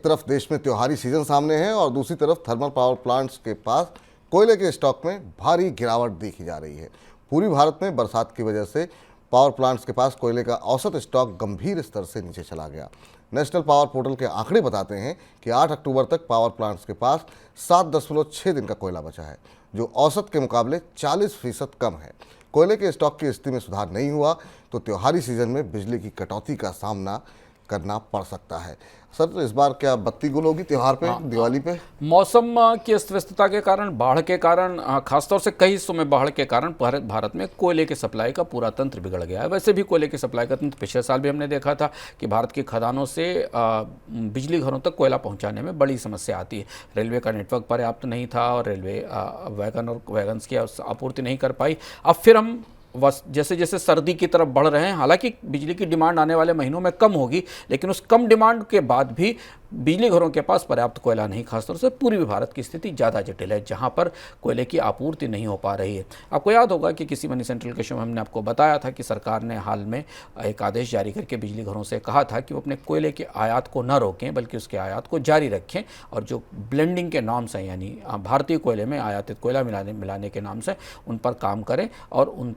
एक तरफ देश में त्योहारी सीजन सामने है और दूसरी तरफ थर्मल पावर प्लांट्स के पास कोयले के स्टॉक में भारी गिरावट देखी जा रही है। पूर्वी भारत में बरसात की वजह से पावर प्लांट्स के पास कोयले का औसत स्टॉक गंभीर स्तर से नीचे चला गया। नेशनल पावर पोर्टल के आंकड़े बताते हैं कि 8 अक्टूबर तक पावर प्लांट्स के पास 7.6 दिन का कोयला बचा है, जो औसत के मुकाबले 40% कम है। कोयले के स्टॉक की स्थिति में सुधार नहीं हुआ तो त्योहारी सीजन में बिजली की कटौती का सामना करना पड़ सकता है। सर, तो इस बार क्या बत्ती गुल होगी त्योहार पे, दिवाली पे? मौसम की अस्त व्यस्तता के कारण, बाढ़ के कारण, खासतौर से कई हिस्सों में बाढ़ के कारण भारत में कोयले के सप्लाई का पूरा तंत्र बिगड़ गया है। वैसे भी कोयले के सप्लाई का तंत्र पिछले साल भी हमने देखा था कि भारत की खदानों से बिजली घरों तक कोयला पहुंचाने में बड़ी समस्या आती है। रेलवे का नेटवर्क पर्याप्त नहीं था और रेलवे वैगन और वैगन्स की आपूर्ति नहीं कर पाई। अब फिर हम जैसे जैसे सर्दी की तरफ बढ़ रहे हैं, हालांकि बिजली की डिमांड आने वाले महीनों में कम होगी, लेकिन उस कम डिमांड के बाद भी बिजली घरों के पास पर्याप्त कोयला नहीं। खासतौर से पूर्वी भारत की स्थिति ज़्यादा जटिल है, जहां पर कोयले की आपूर्ति नहीं हो पा रही है। आपको याद होगा कि किसी मनी सेंट्रल के शो में हमने आपको बताया था कि सरकार ने हाल में एक आदेश जारी करके बिजली घरों से कहा था कि वो अपने कोयले के आयात को न रोकें, बल्कि उसके आयात को जारी रखें और जो ब्लेंडिंग के नाम से, यानी भारतीय कोयले में आयातित कोयला मिलाने के नाम से उन पर काम करें और उन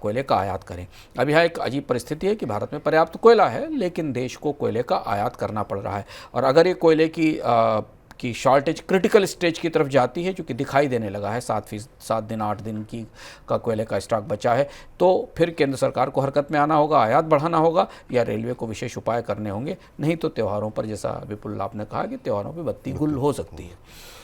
कोयले का आयात करें। अब यह एक अजीब परिस्थिति है कि भारत में पर्याप्त कोयला है, लेकिन देश को कोयले का आयात करना पड़ रहा है। और अगर ये कोयले की शॉर्टेज क्रिटिकल स्टेज की तरफ जाती है, जो कि दिखाई देने लगा है, 7 दिन 8 दिन का कोयले का स्टॉक बचा है, तो फिर केंद्र सरकार को हरकत में आना होगा, आयात बढ़ाना होगा या रेलवे को विशेष उपाय करने होंगे। नहीं तो त्योहारों पर, जैसा विपुल आपने कहा, कि त्योहारों पर बत्ती गुल हो सकती है।